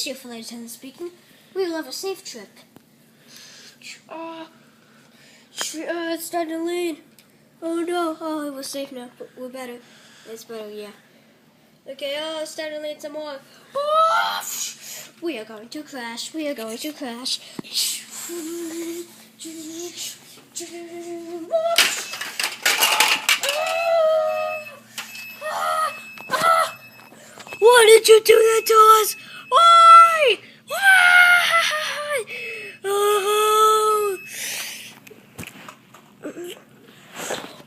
your flight attendant speaking. We will have a safe trip. It's starting to lean. Oh no, it was safe now, but we're better. It's better, yeah. Okay, it's starting to lean some more. We are going to crash. We are going to crash. Why did you do that to us? Why? Why? Oh.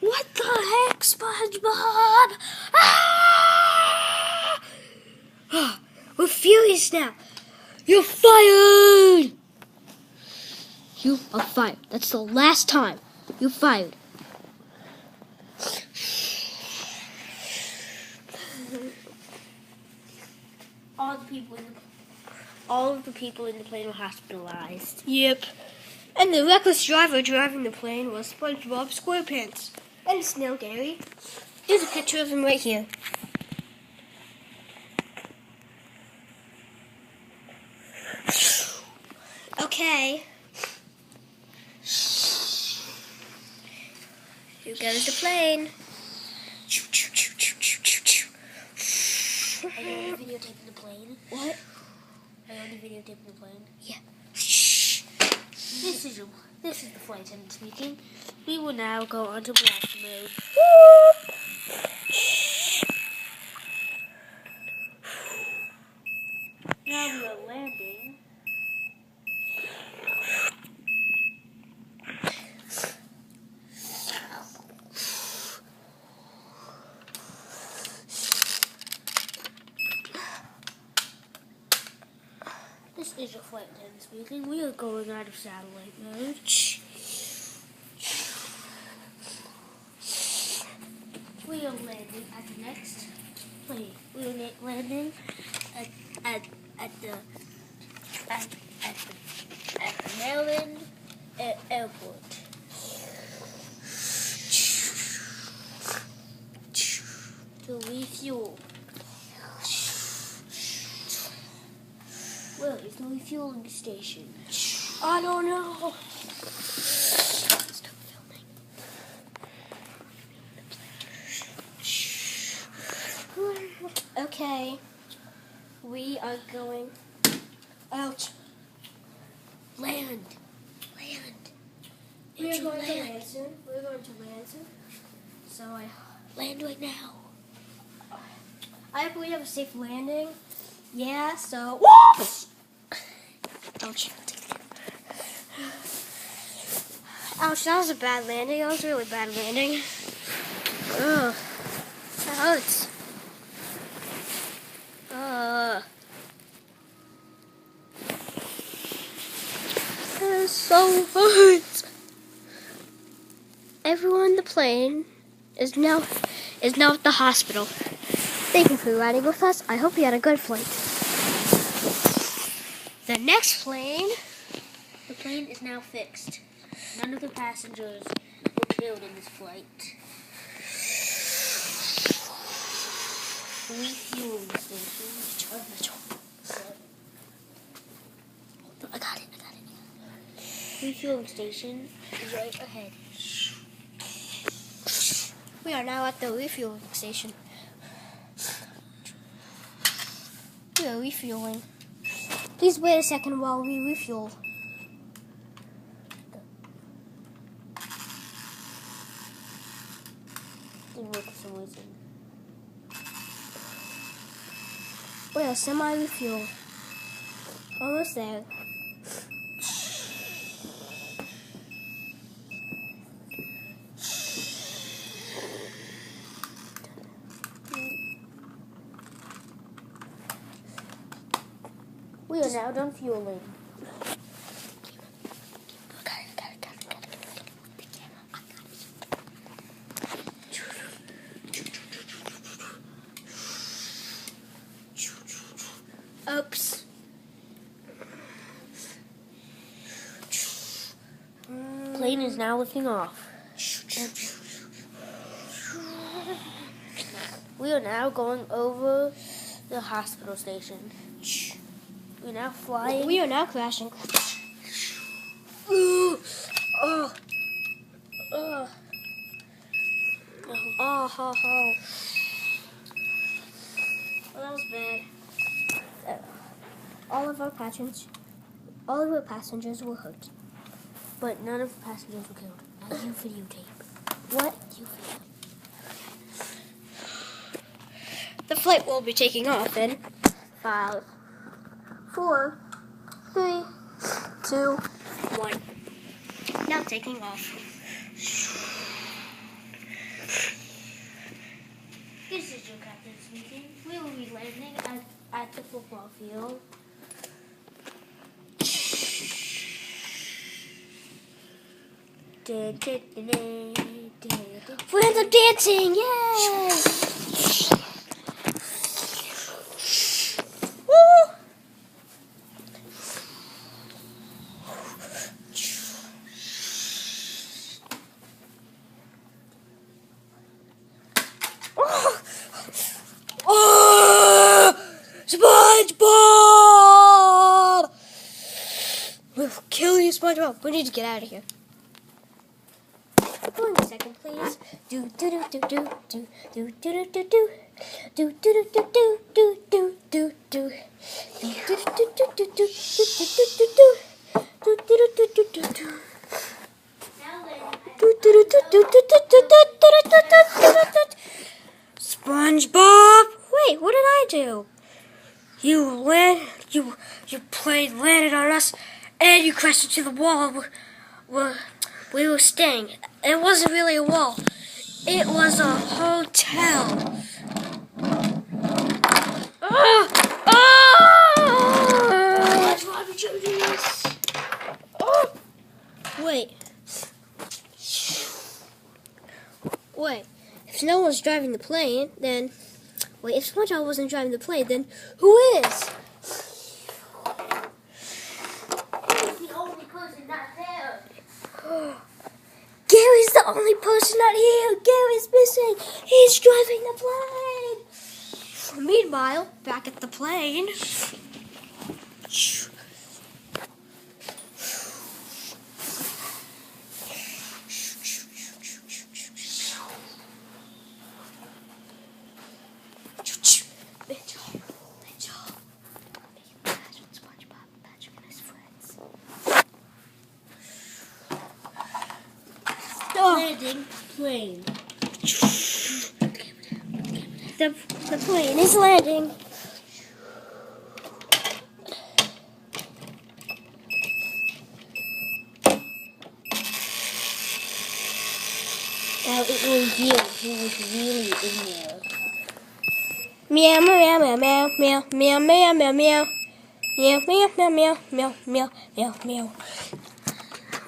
What the heck, Spongebob? Ah! We're furious now. You're fired. You are fired. That's the last time. You're fired. All of the people in the plane were hospitalized. Yep. And the reckless driver driving the plane was SpongeBob SquarePants. And Snail Gary. There's a picture of him right here. Okay. Here goes the plane. Are you only videotaping the plane? What? Are you only videotaping the plane? Yeah. Shh. This is the flight attendant speaking. We will now go on to blast mode. Now we are landing. This is your flight attendant speaking. We are going out of satellite mode. We are landing at the next plane. We are landing at the Maryland airport. To refuel. Where is the refueling station? I don't know. Stop filming. Okay. We are going out. Land. We are going to land soon. We're going to land soon. So I land right now. I hope we have a safe landing. Yeah, so whoops! Ouch. Ouch, that was a bad landing. That was a really bad landing. Ugh. That hurts. That so hurts. Everyone in the plane is now at the hospital. Thank you for riding with us. I hope you had a good flight. The next plane. The plane is now fixed. None of the passengers were killed in this flight. Refueling station. I got it. Refueling station is right ahead. We are now at the refueling station. We are refueling. Please wait a second while we refuel. Didn't work for some reason. We are semi-refuel. Almost there. We are now done fueling. Oops. Plane is now lifting off. We are now going over the hospital station. We're now flying. We are now crashing. Ooh. Oh. Oh. Oh, ho, ho. Well, that was bad. All of our passengers were hurt, but none of the passengers were killed. Now you videotape. What? You videotape. The flight will be taking off in 5, 4, 3, 2, 1. Now taking off. This is your captain speaking. We will be landing at the football field. Friends are dancing! Yay! Woo! Oh! SpongeBob! We'll kill you, SpongeBob. We need to get out of here. One second, please. Do do do do do do do do do do do do do do do do do do do. SpongeBob, wait, what did I do? You landed on us, and you crashed into the wall. We were staying. It wasn't really a wall. It was a hotel. Wait. If no one's driving the plane, then... Wait, if SpongeBob wasn't driving the plane, then who is? He's the only person not there. Gary's the only person not here. Gary's missing. He's driving the plane. Meanwhile, back at the plane. Landing plane. The plane is landing. Now it will reveal who was really in there. Meow meow meow meow meow meow meow meow meow meow meow meow meow meow meow meow meow.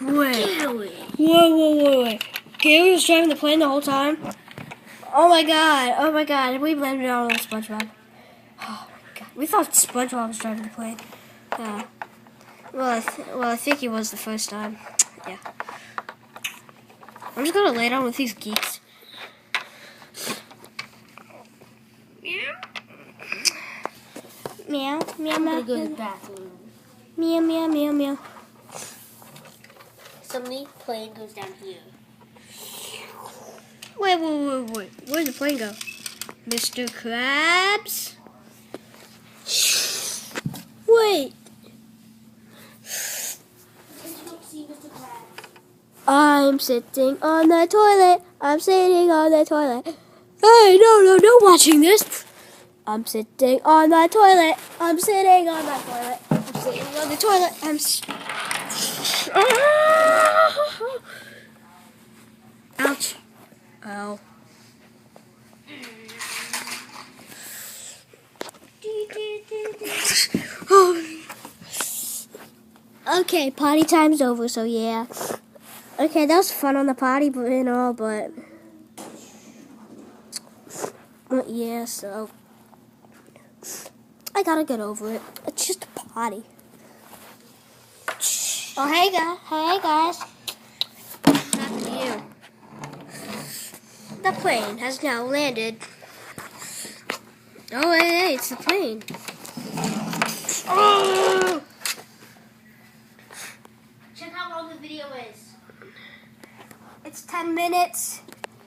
Wait. Whoa. Gary was driving the plane the whole time? Oh my god. We blamed it all on SpongeBob. Oh my god. We thought SpongeBob was driving the plane. Well, I think he was the first time. Yeah. I'm just gonna lay down with these geeks. Meow. Meow, I'm meow, gonna go to the meow. bathroom. Meow, meow, meow, meow. Suddenly, plane goes down here. Wait. Where'd the plane go? Mr. Krabs? Wait. I'm sitting on the toilet. I'm sitting on the toilet. Hey, no watching this. I'm sitting on the toilet. I'm sitting on the toilet. I'm sitting on the toilet. Ouch. Ow. Okay, potty time's over, so yeah. Okay, that was fun on the potty, but yeah, so I gotta get over it. It's just a potty. Oh, hey guys. Back to you. The plane has now landed. Oh, hey, it's the plane. Oh! Check how long the video is. It's 10 minutes,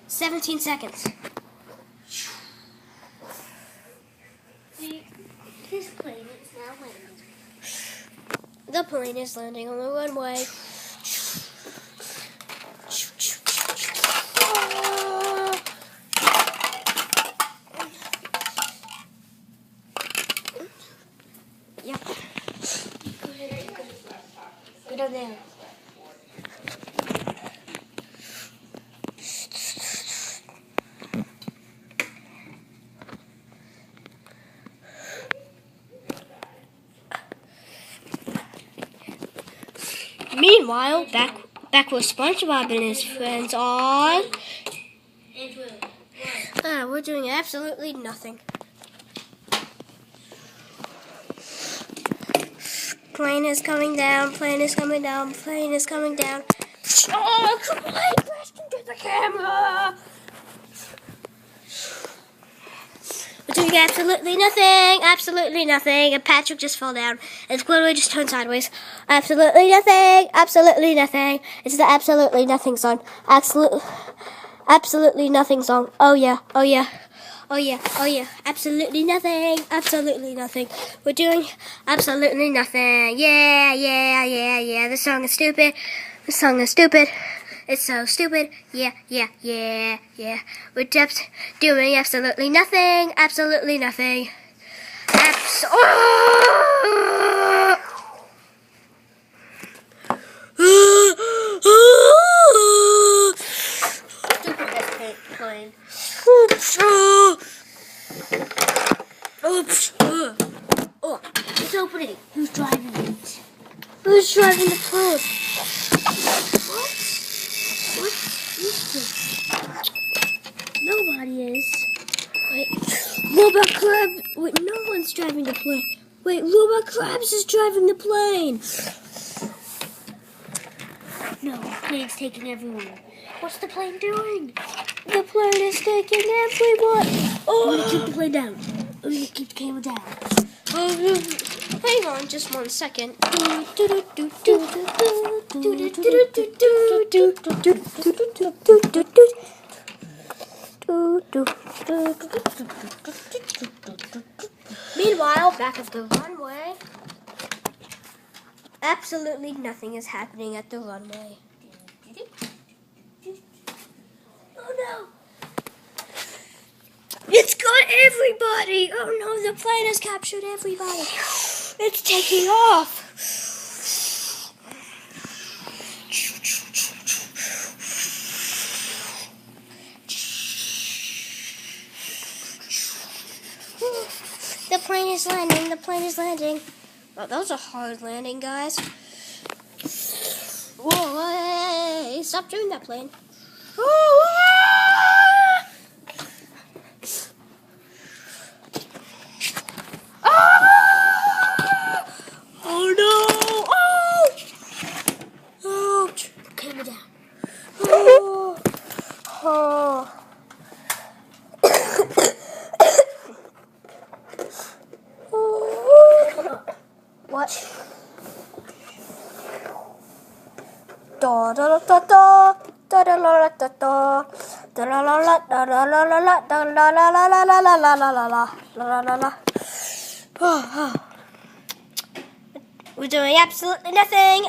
17 seconds. See, this plane is now landing. The plane is landing on the runway. Yep. Go down there. Meanwhile, back with SpongeBob and his friends on. We're doing absolutely nothing. Plane is coming down, plane is coming down, plane is coming down. Oh, plane crashed into the camera! We're doing absolutely nothing, and Patrick just fell down, and Squidward just turned sideways. Absolutely nothing. It's the absolutely nothing song. Absolutely nothing song. Oh yeah. Absolutely nothing. We're doing absolutely nothing. Yeah. The song is stupid. It's so stupid. Yeah. We're just doing absolutely nothing. Stupid plane. Oh, It's opening. Who's driving it? who's driving the plane? What is this? Nobody is. Wait, Robot Crab. Wait, no one's driving the plane. Wait, Robot Crabs is driving the plane. No, the plane's taking everyone. What's the plane doing? The plane is taking everyone. I'm gonna keep the plane down. I'm gonna keep the camera down. Hang on, just 1 second. Meanwhile, back at the runway, absolutely nothing is happening at the runway. Oh no! It's got everybody! Oh no, the plane has captured everybody. It's taking off. The plane is landing. Oh, that was a hard landing, guys. Whoa, hey, stop doing that, plane. Oh no! Oh! Camera down. Oh! What? Da da da da da da la da da da la la la da la la la la da la la la la la la la la la la la. We're doing absolutely nothing.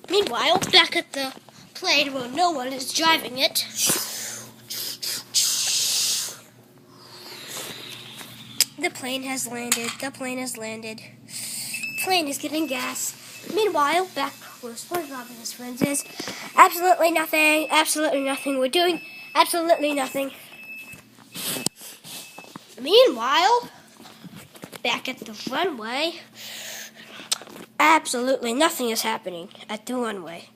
Meanwhile, back at the plane where no one is driving it. The plane has landed. Plane is getting gas. Meanwhile, back where Spongebob and his friends is. Absolutely nothing. We're doing absolutely nothing. Meanwhile, back at the runway, absolutely nothing is happening at the runway.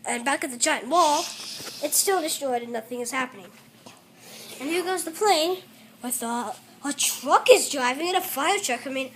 And back at the giant wall, it's still destroyed and nothing is happening. And here goes the plane with a truck is driving and a fire truck. I mean,